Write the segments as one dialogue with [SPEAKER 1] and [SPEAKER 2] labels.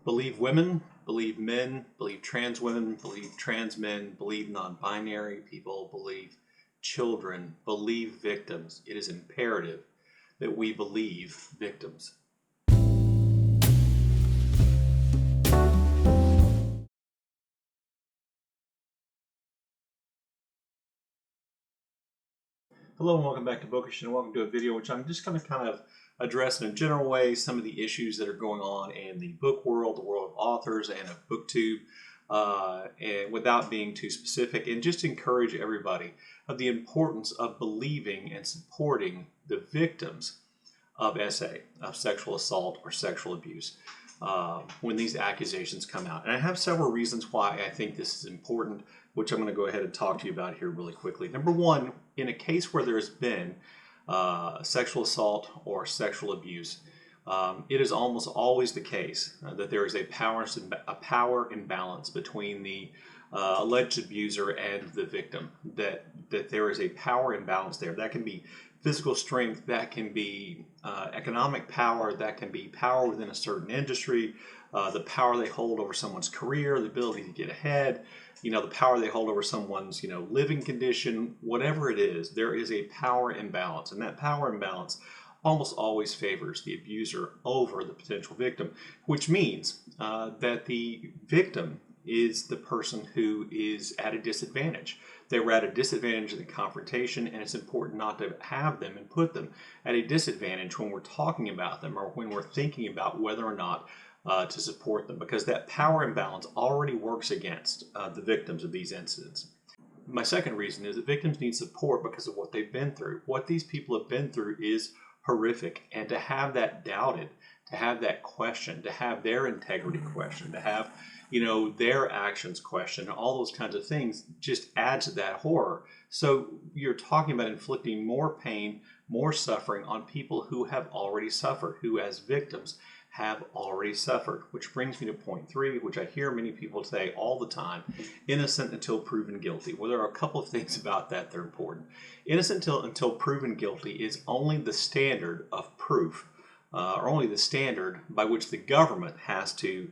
[SPEAKER 1] Believe women, believe men, believe trans women, believe trans men, believe non-binary people, believe children, believe victims. It is imperative that we believe victims. Hello and welcome back to Bookish, and welcome to a video which I'm just going to kind of address in a general way some of the issues that are going on in the book world, the world of authors, and of BookTube, and without being too specific, and just encourage everybody of the importance of believing and supporting the victims of SA, of sexual assault or sexual abuse, when these accusations come out. And I have several reasons why I think this is important, which I'm going to go ahead and talk to you about here really quickly. Number one, in a case where there's been sexual assault or sexual abuse, it is almost always the case that there is a power imbalance between the alleged abuser and the victim, that there is a power imbalance there. That can be physical strength, that can be economic power, that can be power within a certain industry, the power they hold over someone's career, the ability to get ahead, the power they hold over someone's, living condition, whatever it is, there is a power imbalance. And that power imbalance almost always favors the abuser over the potential victim, which means that the victim is the person who is at a disadvantage. They were at a disadvantage in the confrontation, and it's important not to have them and put them at a disadvantage when we're talking about them or when we're thinking about whether or not to support them, because that power imbalance already works against the victims of these incidents. My second reason is that victims need support because of what they've been through. What these people have been through is horrific, and to have that doubted, to have that questioned, to have their integrity questioned, to have their actions questioned, all those kinds of things just adds to that horror. So you're talking about inflicting more pain, more suffering on people who have already suffered, who as victims have already suffered, which brings me to point three, which I hear many people say all the time: innocent until proven guilty. Well, there are a couple of things about that are important. Innocent until proven guilty is only the standard of proof, or only the standard by which the government has to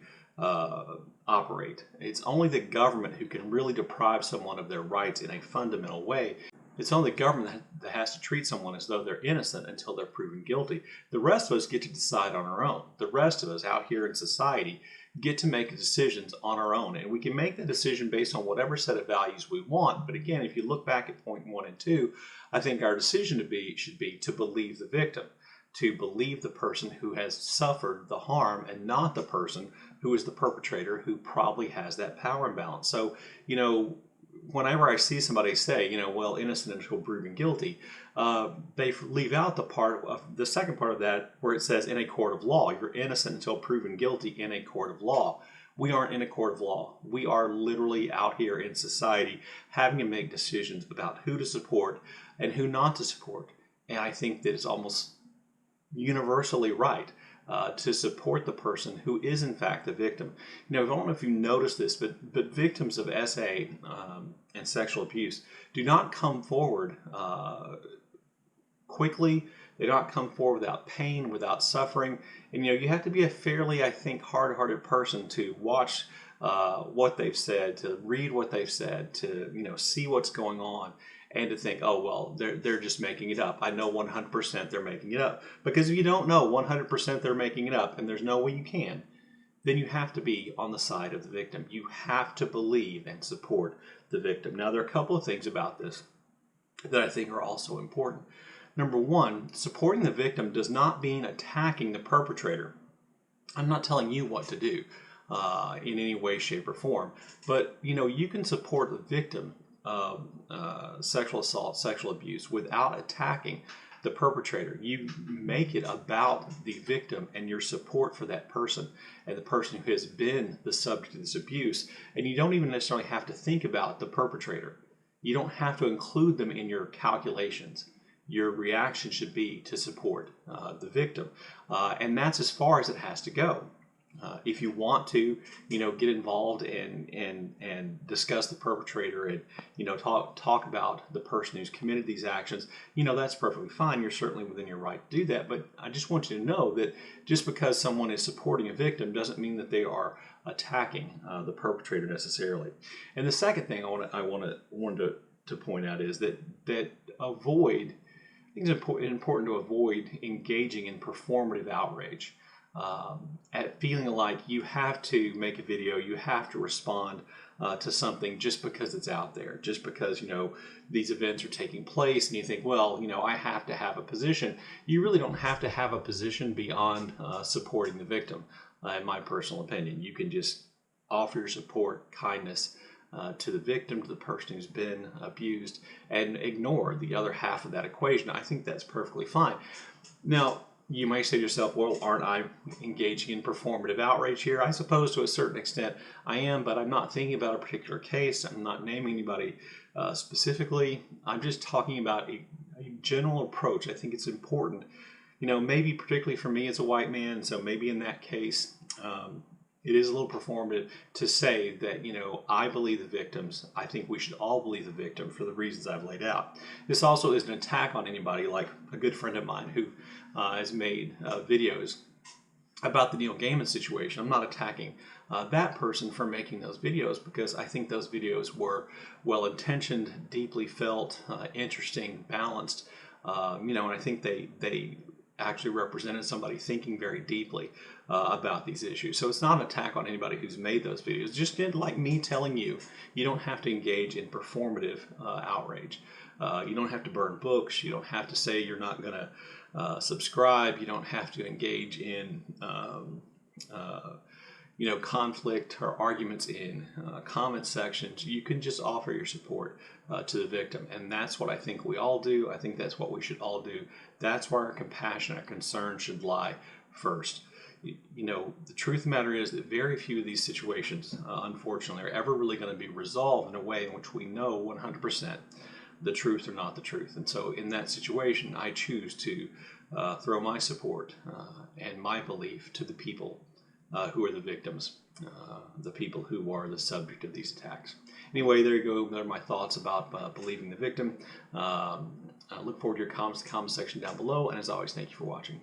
[SPEAKER 1] operate. It's only the government who can really deprive someone of their rights in a fundamental way. It's only the government that has to treat someone as though they're innocent until they're proven guilty. The rest of us get to decide on our own. The rest of us out here in society get to make decisions on our own, and we can make that decision based on whatever set of values we want. But again, if you look back at point 1 and 2, I think our decision should be to believe the victim, to believe the person who has suffered the harm and not the person who is the perpetrator, who probably has that power imbalance. So, whenever I see somebody say, well, innocent until proven guilty, they leave out the second part of that where it says in a court of law. You're innocent until proven guilty in a court of law. We aren't in a court of law. We are literally out here in society having to make decisions about who to support and who not to support. And I think that it's almost universally right to support the person who is in fact the victim. I don't know if you noticed this, but victims of SA and sexual abuse do not come forward quickly. They do not come forward without pain, without suffering. And you have to be a fairly, I think, hard-hearted person to watch what they've said, to read what they've said, to see what's going on, and to think, oh, well, they're just making it up. I know 100% they're making it up. Because if you don't know 100% they're making it up, and there's no way you can, then you have to be on the side of the victim. You have to believe and support the victim. Now, there are a couple of things about this that I think are also important. Number one, supporting the victim does not mean attacking the perpetrator. I'm not telling you what to do in any way, shape, or form. But, you can support the victim of sexual assault, sexual abuse without attacking the perpetrator. You make it about the victim and your support for that person and the person who has been the subject of this abuse. And you don't even necessarily have to think about the perpetrator. You don't have to include them in your calculations. Your reaction should be to support the victim. And that's as far as it has to go. If you want to, get involved and discuss the perpetrator and talk about the person who's committed these actions, that's perfectly fine. You're certainly within your right to do that. But I just want you to know that just because someone is supporting a victim doesn't mean that they are attacking the perpetrator necessarily. And the second thing I wanted to point out is that avoid. I think it's important to avoid engaging in performative outrage. At feeling like you have to make a video, you have to respond to something just because it's out there, just because these events are taking place, and you think, well, I have to have a position. You really don't have to have a position beyond supporting the victim. In my personal opinion, you can just offer your support, kindness to the victim, to the person who's been abused, and ignore the other half of that equation. I think that's perfectly fine. Now, you may say to yourself, well, aren't I engaging in performative outrage here? I suppose to a certain extent I am, but I'm not thinking about a particular case. I'm not naming anybody specifically. I'm just talking about a general approach. I think it's important, maybe particularly for me as a white man, so maybe in that case, it is a little performative to say that, I believe the victims. I think we should all believe the victim for the reasons I've laid out. This also is an attack on anybody, like a good friend of mine who has made videos about the Neil Gaiman situation. I'm not attacking that person for making those videos, because I think those videos were well-intentioned, deeply felt, interesting, balanced, and I think they actually represented somebody thinking very deeply about these issues. So it's not an attack on anybody who's made those videos. Just like me telling you, you don't have to engage in performative outrage. You don't have to burn books. You don't have to say you're not going to subscribe. You don't have to engage in conflict or arguments in comment sections. You can just offer your support to the victim, and that's what I think we all do. I think that's what we should all do. That's where our compassion, our concern should lie first. The truth of the matter is that very few of these situations, unfortunately, are ever really going to be resolved in a way in which we know 100% the truth or not the truth. And so in that situation, I choose to throw my support and my belief to the people who are the victims, the people who are the subject of these attacks. Anyway, there you go. There are my thoughts about believing the victim. I look forward to your comments in the comment section down below. And as always, thank you for watching.